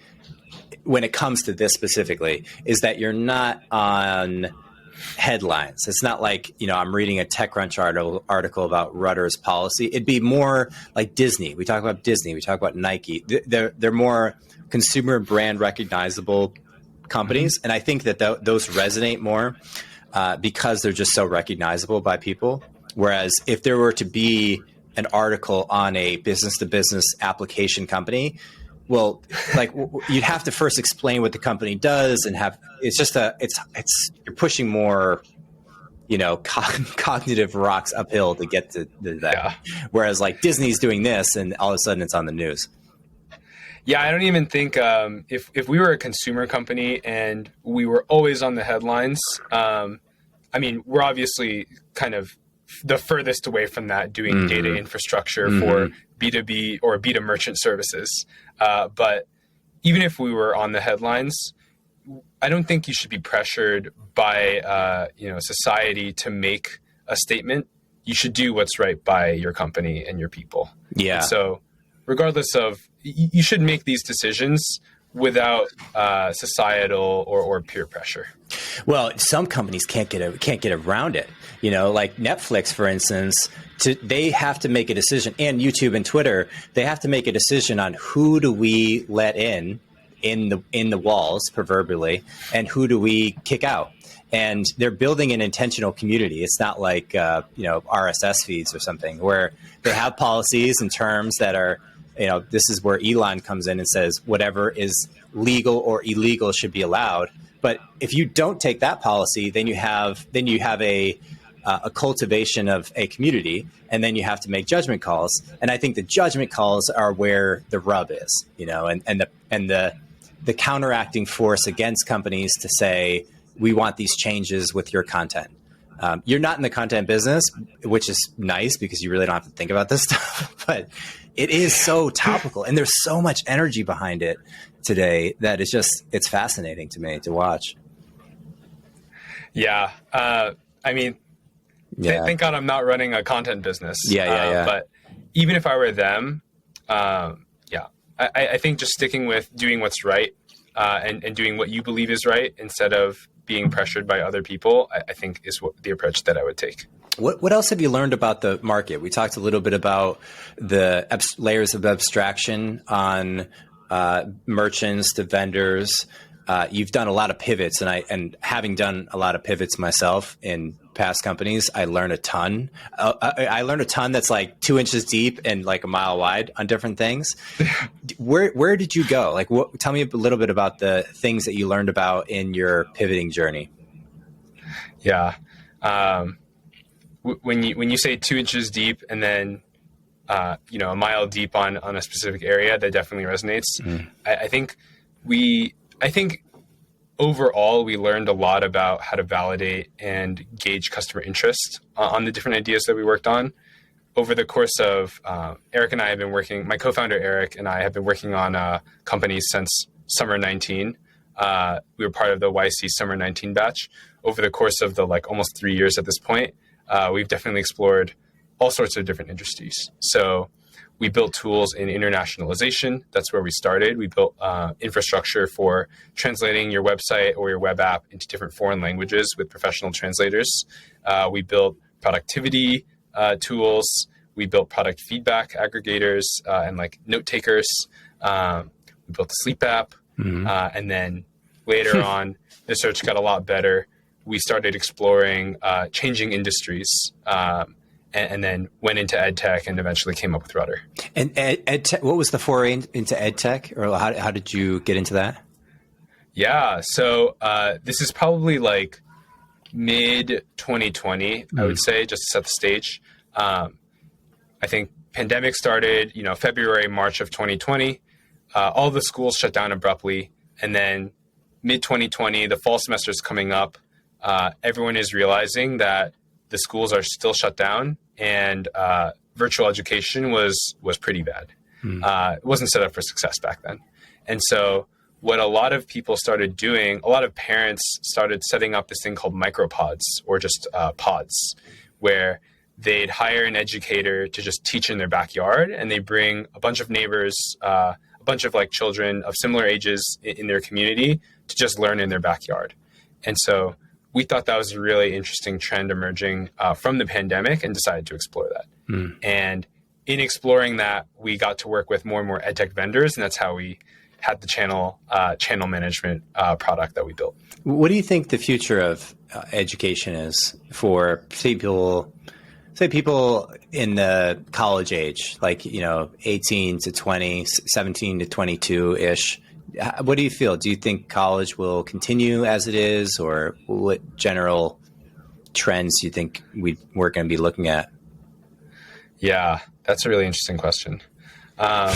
when it comes to this specifically, is that you're not on headlines. It's not like, I'm reading a TechCrunch article about Rutter's policy. It'd be more like Disney. We talk about Disney. We talk about Nike. They're more consumer brand recognizable companies. And I think that those resonate more because they're just so recognizable by people. Whereas if there were to be an article on a business-to-business application company, well, like, you'd have to first explain what the company does and you're pushing more, cognitive rocks uphill to get to that. Yeah. Whereas like Disney's doing this and all of a sudden it's on the news. Yeah, I don't even think if we were a consumer company and we were always on the headlines, we're obviously kind of the furthest away from that, doing data infrastructure for B2B or B2 merchant services. But even if we were on the headlines, I don't think you should be pressured by society to make a statement. You should do what's right by your company and your people. Yeah. And so regardless of, you should make these decisions without societal or peer pressure. Well, some companies can't get around it. Like Netflix, for instance, they have to make a decision, and YouTube and Twitter, they have to make a decision on who do we let in the walls, proverbially, and who do we kick out. And they're building an intentional community. It's not like RSS feeds or something where they have policies and terms that are, this is where Elon comes in and says whatever is legal or illegal should be allowed. But if you don't take that policy, then you have a cultivation of a community, and then you have to make judgment calls. And I think the judgment calls are where the rub is, and the counteracting force against companies to say, we want these changes with your content. You're not in the content business, which is nice because you really don't have to think about this stuff, but it is so topical and there's so much energy behind it today that it's fascinating to me to watch. Yeah. Thank God I'm not running a content business. Yeah. But even if I were them, I think just sticking with doing what's right and doing what you believe is right instead of being pressured by other people, I think is the approach that I would take. What else have you learned about the market? We talked a little bit about the layers of abstraction on merchants to vendors. You've done a lot of pivots, and having done a lot of pivots myself in past companies, I learned a ton. I learned a ton that's like 2 inches deep and like a mile wide on different things. Where did you go? Like, tell me a little bit about the things that you learned about in your pivoting journey. Yeah. When you say 2 inches deep and then a mile deep on a specific area, that definitely resonates. I think overall we learned a lot about how to validate and gauge customer interest on the different ideas that we worked on. over the course of Eric and I have been working, my co-founder Eric and I have been working on companies since summer 19. We were part of the YC summer 19 batch. Over the course of the almost 3 years at this point, we've definitely explored all sorts of different industries. So we built tools in internationalization. That's where we started. We built infrastructure for translating your website or your web app into different foreign languages with professional translators. We built productivity tools. We built product feedback aggregators and note takers. We built a sleep app. And then later on, the search got a lot better. We started exploring changing industries. And then went into ed tech and eventually came up with Rutter. And ed tech, what was the foray into ed tech, or how did you get into that? Yeah, so this is probably mid 2020, I would say, just to set the stage. I think pandemic started, February, March of 2020. All the schools shut down abruptly, and then mid 2020, the fall semester is coming up. Everyone is realizing that the schools are still shut down, and virtual education was pretty bad. It wasn't set up for success back then. And so what a lot of people started doing, a lot of parents started setting up this thing called micropods, or just pods, where they'd hire an educator to just teach in their backyard, and they bring a bunch of neighbors, a bunch of children of similar ages in their community to just learn in their backyard. And so we thought that was a really interesting trend emerging from the pandemic and decided to explore that. And in exploring that, we got to work with more and more edtech vendors, and that's how we had the channel management product that we built. What do you think the future of education is for people in the college age, 18 to 20, 17 to 22-ish? What do you feel? Do you think college will continue as it is, or what general trends do you think we're going to be looking at? Yeah, that's a really interesting question. I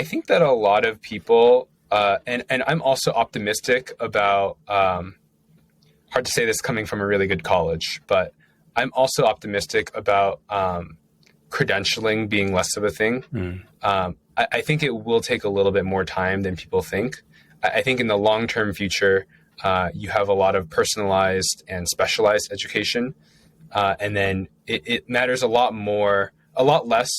think that a lot of people, and I'm also optimistic about, hard to say this coming from a really good college, but I'm also optimistic about credentialing being less of a thing. I think it will take a little bit more time than people think. I think in the long-term future, you have a lot of personalized and specialized education. And then it matters a lot less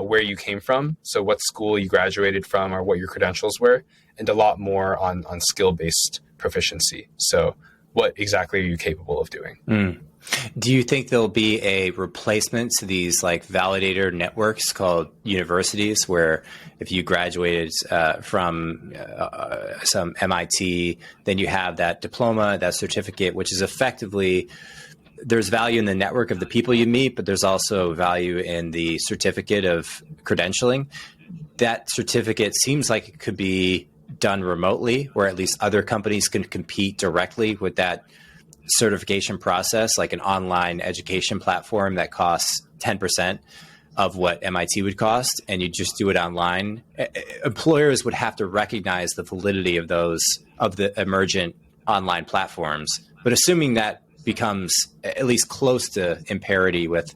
where you came from. So what school you graduated from or what your credentials were, and a lot more on skill-based proficiency. So what exactly are you capable of doing? Do you think there'll be a replacement to these validator networks called universities, where if you graduated from some MIT, then you have that diploma, that certificate, which is effectively, there's value in the network of the people you meet, but there's also value in the certificate of credentialing. That certificate seems like it could be done remotely, or at least other companies can compete directly with that certification process, like an online education platform that costs 10% of what MIT would cost, and you just do it online. Employers would have to recognize the validity of the emergent online platforms. But assuming that becomes at least close to in parity with,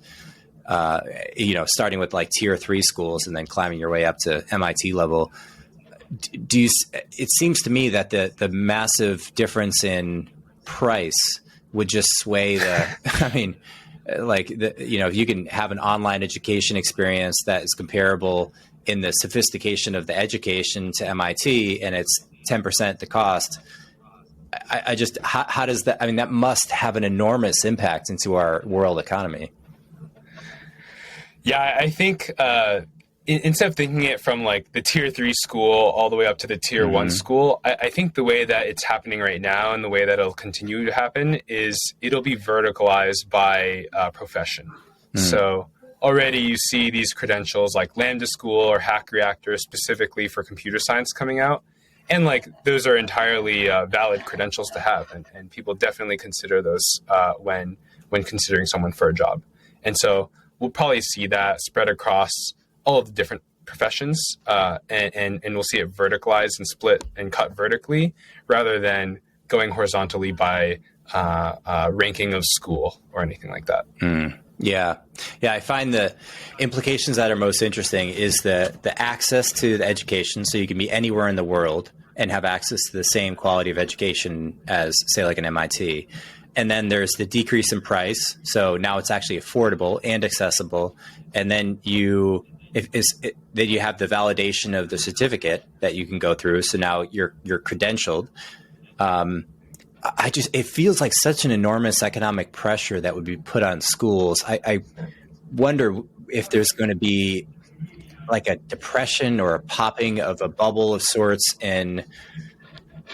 starting with tier 3 schools and then climbing your way up to MIT level, it seems to me that the massive difference in price would just sway if you can have an online education experience that is comparable in the sophistication of the education to MIT, and it's 10% the cost. How does that, that must have an enormous impact into our world economy. Yeah, I think instead of thinking it from the tier 3 school all the way up to the tier 1 school, I think the way that it's happening right now and the way that it'll continue to happen is it'll be verticalized by profession. So already you see these credentials like Lambda School or Hack Reactor specifically for computer science coming out. And those are entirely valid credentials to have. And people definitely consider those when considering someone for a job. And so we'll probably see that spread across all of the different professions, and we'll see it verticalized and split and cut vertically rather than going horizontally by ranking of school or anything like that. Yeah. Yeah. I find the implications that are most interesting is the access to the education. So you can be anywhere in the world and have access to the same quality of education as, say, like an MIT. And then there's the decrease in price. So now it's actually affordable and accessible. And then then you have the validation of the certificate that you can go through. So now you're credentialed. It feels like such an enormous economic pressure that would be put on schools. I wonder if there's going to be like a depression or a popping of a bubble of sorts in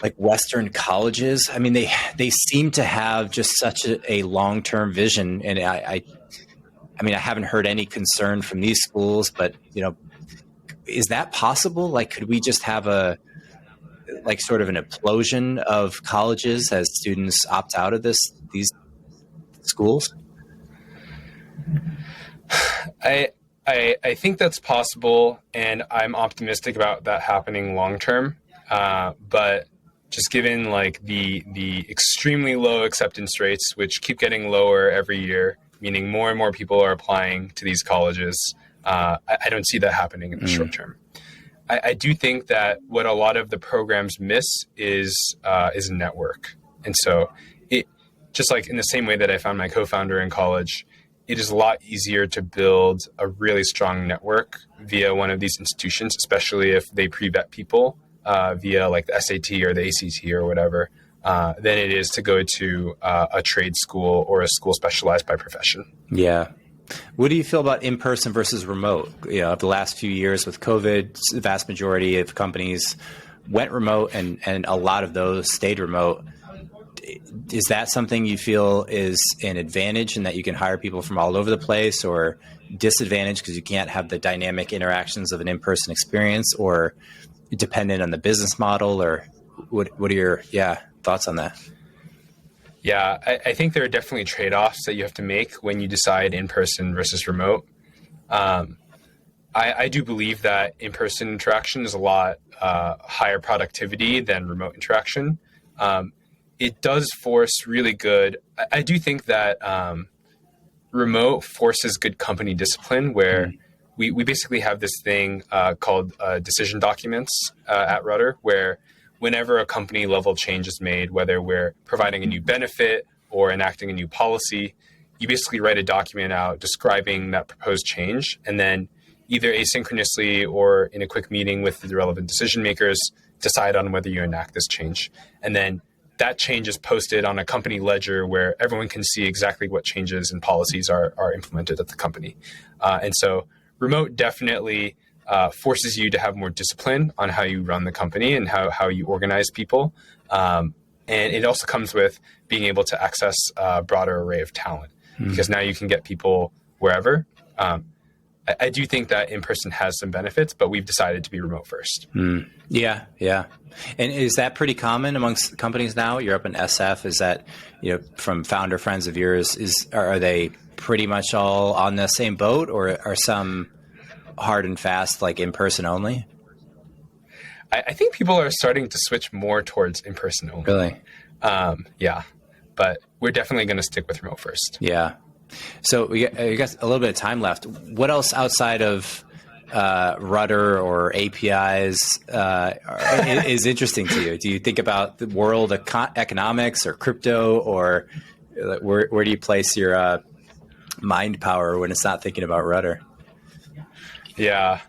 like Western colleges. I mean, they seem to have just such a long-term vision. And I mean, I haven't heard any concern from these schools, but is that possible? Like, could we just have sort of an implosion of colleges as students opt out of these schools? I think that's possible, and I'm optimistic about that happening long term. But just given like the extremely low acceptance rates, which keep getting lower every year, meaning more and more people are applying to these colleges, I don't see that happening in the short term. I do think that what a lot of the programs miss is network. And so it, just like in the same way that I found my co-founder in college, it is a lot easier to build a really strong network via one of these institutions, especially if they pre-vet people via like the SAT or the ACT or whatever, than it is to go to a trade school or a school specialized by profession. Yeah. What do you feel about in-person versus remote? The last few years with COVID, the vast majority of companies went remote and a lot of those stayed remote. Is that something you feel is an advantage in that you can hire people from all over the place, or disadvantage because you can't have the dynamic interactions of an in-person experience, or dependent on the business model? Or what are your thoughts on that? Yeah, I think there are definitely trade-offs that you have to make when you decide in-person versus remote. I do believe that in-person interaction is a lot higher productivity than remote interaction. It does force really good. I do think that remote forces good company discipline, where we basically have this thing called decision documents at Rutter, where whenever a company level change is made, whether we're providing a new benefit or enacting a new policy, you basically write a document out describing that proposed change, and then either asynchronously or in a quick meeting with the relevant decision makers, decide on whether you enact this change. And then that change is posted on a company ledger where everyone can see exactly what changes and policies are implemented at the company. And so remote definitely forces you to have more discipline on how you run the company and how you organize people. And it also comes with being able to access a broader array of talent, because now you can get people wherever. I do think that in-person has some benefits, but we've decided to be remote first. Yeah. And is that pretty common amongst companies now? You're up in SF. Is that, from founder friends of yours, are they pretty much all on the same boat, or are some hard and fast, like in-person only? I think people are starting to switch more towards in-person only. Really? Yeah. But we're definitely going to stick with remote first. Yeah. So we got a little bit of time left. What else outside of Rutter or APIs is interesting to you? Do you think about the world economics or crypto, or where do you place your mind power when it's not thinking about Rutter? Yeah.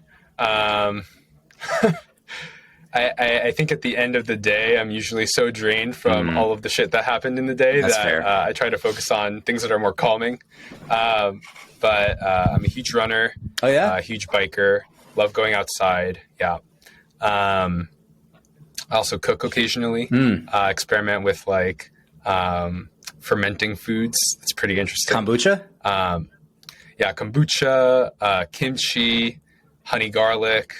I think at the end of the day, I'm usually so drained from all of the shit that happened in the day that I try to focus on things that are more calming. But I'm a huge runner. Oh, yeah? A huge biker. Love going outside. Yeah. I also cook occasionally. Experiment with fermenting foods. It's pretty interesting. Kombucha? Yeah, kombucha, kimchi, honey garlic.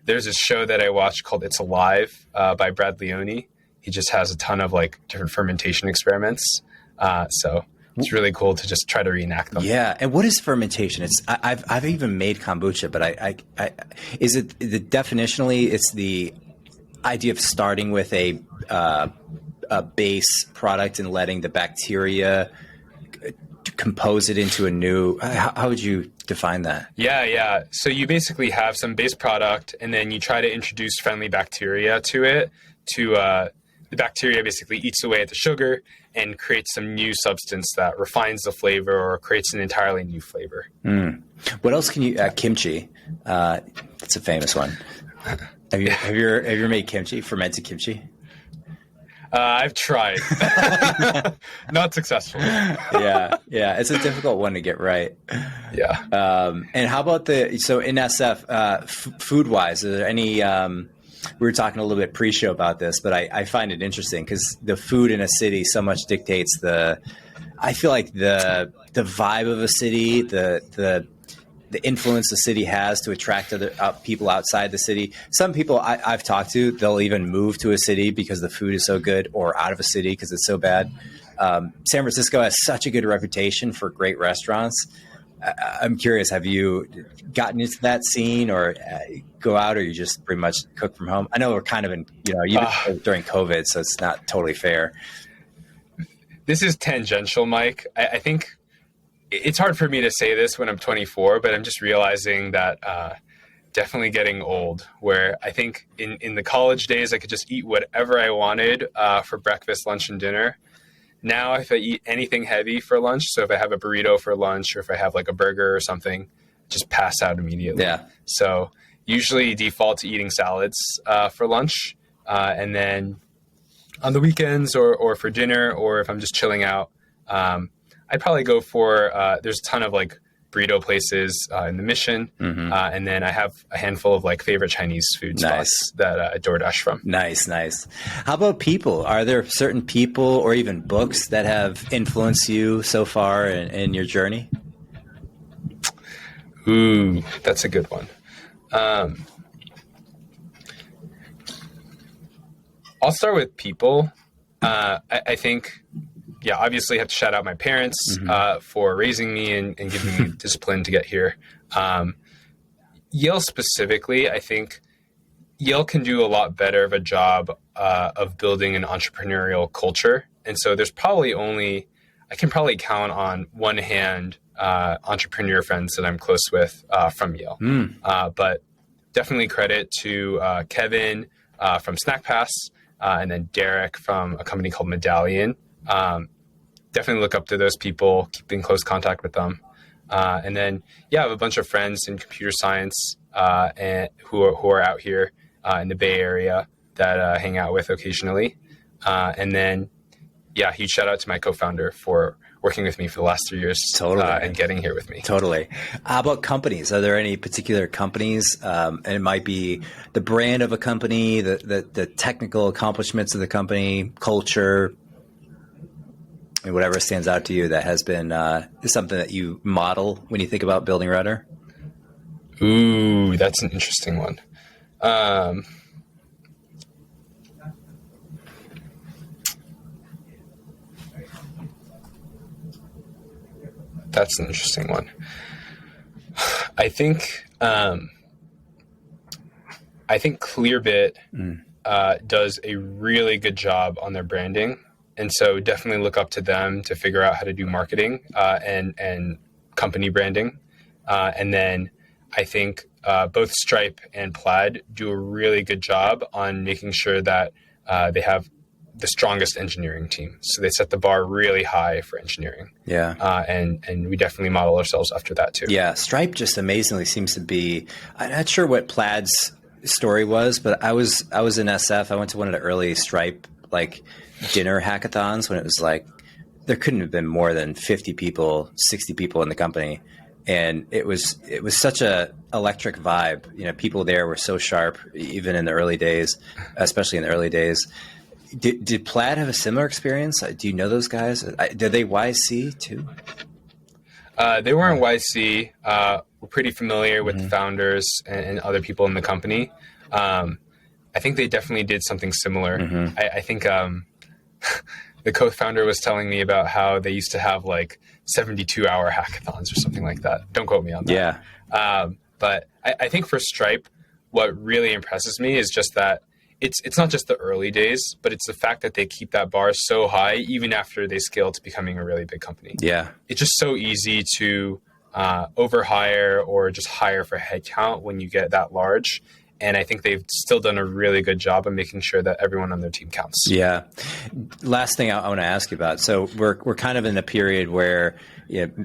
There's this show that I watched called It's Alive by Brad Leone. He just has a ton of different fermentation experiments. So it's really cool to just try to reenact them. Yeah. And what is fermentation? I've even made kombucha, but is it definitionally it's the idea of starting with a base product and letting the bacteria compose it into a new, how would you define that? Yeah. So you basically have some base product, and then you try to introduce friendly bacteria to it. The bacteria basically eats away at the sugar and creates some new substance that refines the flavor or creates an entirely new flavor. What else can you? Kimchi. It's a famous one. Have you ever made kimchi? Fermented kimchi? I've tried, not successfully. Yeah. It's a difficult one to get right. Yeah. And how about so in SF, food wise, are there any, we were talking a little bit pre-show about this, but I find it interesting because the food in a city so much dictates I feel like the vibe of a city, the influence the city has to attract other people outside the city. Some people I've talked to, they'll even move to a city because the food is so good, or out of a city because it's so bad. San Francisco has such a good reputation for great restaurants. I'm curious, have you gotten into that scene or go out, or you just pretty much cook from home? I know we're kind of in, even during COVID, so it's not totally fair. This is tangential, Mike. I think it's hard for me to say this when I'm 24, but I'm just realizing that definitely getting old, where I think in the college days, I could just eat whatever I wanted for breakfast, lunch, and dinner. Now, if I eat anything heavy for lunch, so if I have a burrito for lunch or if I have like a burger or something, just pass out immediately. Yeah. So usually default to eating salads for lunch. And then on the weekends or for dinner, or if I'm just chilling out, I'd probably go for, there's a ton of like burrito places in the Mission. And then I have a handful of like favorite Chinese food spots that I DoorDash from. Nice. How about people? Are there certain people or even books that have influenced you so far in your journey? Ooh, that's a good one. I'll start with people. I think, obviously have to shout out my parents for raising me and giving me discipline to get here. Yale specifically, I think Yale can do a lot better of a job of building an entrepreneurial culture. And so there's I can probably count on one hand entrepreneur friends that I'm close with from Yale. But definitely credit to Kevin from Snack Pass and then Derek from a company called Medallion. Definitely look up to those people, keep in close contact with them. And then, I have a bunch of friends in computer science and who are out here in the Bay Area that I hang out with occasionally. And then, huge shout out to my co-founder for working with me for the last 3 years and getting here with me. Totally. How about companies? Are there any particular companies? And it might be the brand of a company, the technical accomplishments of the company, culture, and whatever stands out to you that has been is something that you model when you think about building Rutter? Ooh, that's an interesting one. That's an interesting one. I think Clearbit does a really good job on their branding. And so definitely look up to them to figure out how to do marketing and company branding. And then I think both Stripe and Plaid do a really good job on making sure that they have the strongest engineering team. So they set the bar really high for engineering. Yeah. And we definitely model ourselves after that too. Yeah. Stripe just amazingly seems to be, I'm not sure what Plaid's story was, but I was in SF. I went to one of the early Stripe dinner hackathons when it was there couldn't have been more than 50 people, 60 people in the company. And it was such a electric vibe. People there were so sharp, even in the early days, especially in the early days. Did Plaid have a similar experience? Do you know those guys? Did they YC too? They weren't YC. We're pretty familiar with the founders and other people in the company. I think they definitely did something similar. I think the co-founder was telling me about how they used to have 72-hour hackathons or something like that. Don't quote me on that. Yeah. But I think for Stripe, what really impresses me is just that it's not just the early days, but it's the fact that they keep that bar so high even after they scale to becoming a really big company. Yeah. It's just so easy to overhire or just hire for headcount when you get that large. And I think they've still done a really good job of making sure that everyone on their team counts. Yeah. Last thing I want to ask you about. So we're kind of in a period where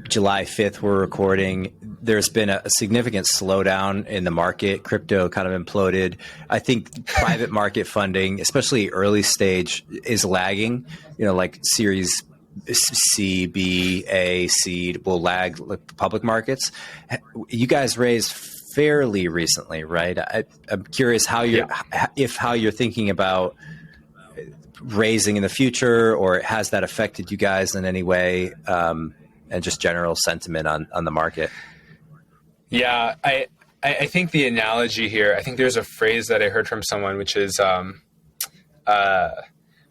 July 5th we're recording. There's been a significant slowdown in the market. Crypto kind of imploded. I think private market funding, especially early stage, is lagging. Like Series C, B, A, seed will lag like public markets. You guys raised fairly recently, right? I'm curious how you're thinking about raising in the future, or has that affected you guys in any way, and just general sentiment on the market. Yeah, I think the analogy here, I think there's a phrase that I heard from someone, which is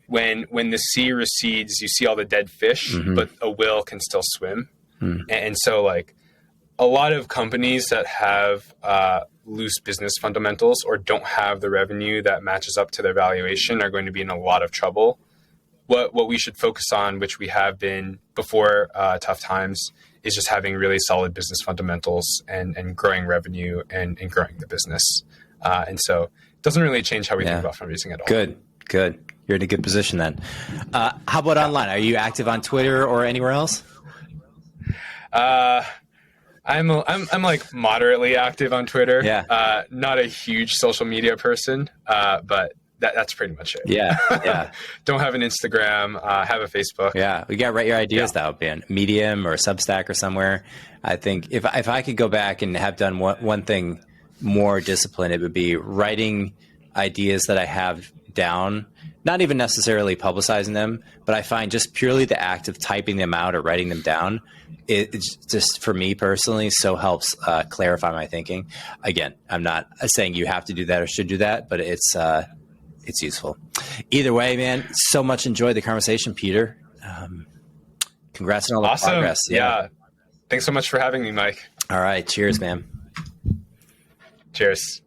when the sea recedes, you see all the dead fish, but a whale can still swim. And so like a lot of companies that have loose business fundamentals or don't have the revenue that matches up to their valuation are going to be in a lot of trouble. What we should focus on, which we have been before tough times, is just having really solid business fundamentals and growing revenue and growing the business. And so it doesn't really change how we think about fundraising at all. Good. You're in a good position then. How about online? Are you active on Twitter or anywhere else? I'm like moderately active on Twitter. Yeah. Not a huge social media person, but that's pretty much it. Yeah. Don't have an Instagram. Have a Facebook. Yeah. We got to write your ideas down, man. Medium or Substack or somewhere. I think if I could go back and have done one thing more disciplined, it would be writing ideas that I have down, not even necessarily publicizing them, but I find just purely the act of typing them out or writing them down, it's just, for me personally, so helps clarify my thinking. Again, I'm not saying you have to do that or should do that, but it's useful. Either way, man, so much enjoyed the conversation, Peter. Congrats on all the progress. Yeah. Thanks so much for having me, Mike. All right. Cheers, man. Cheers.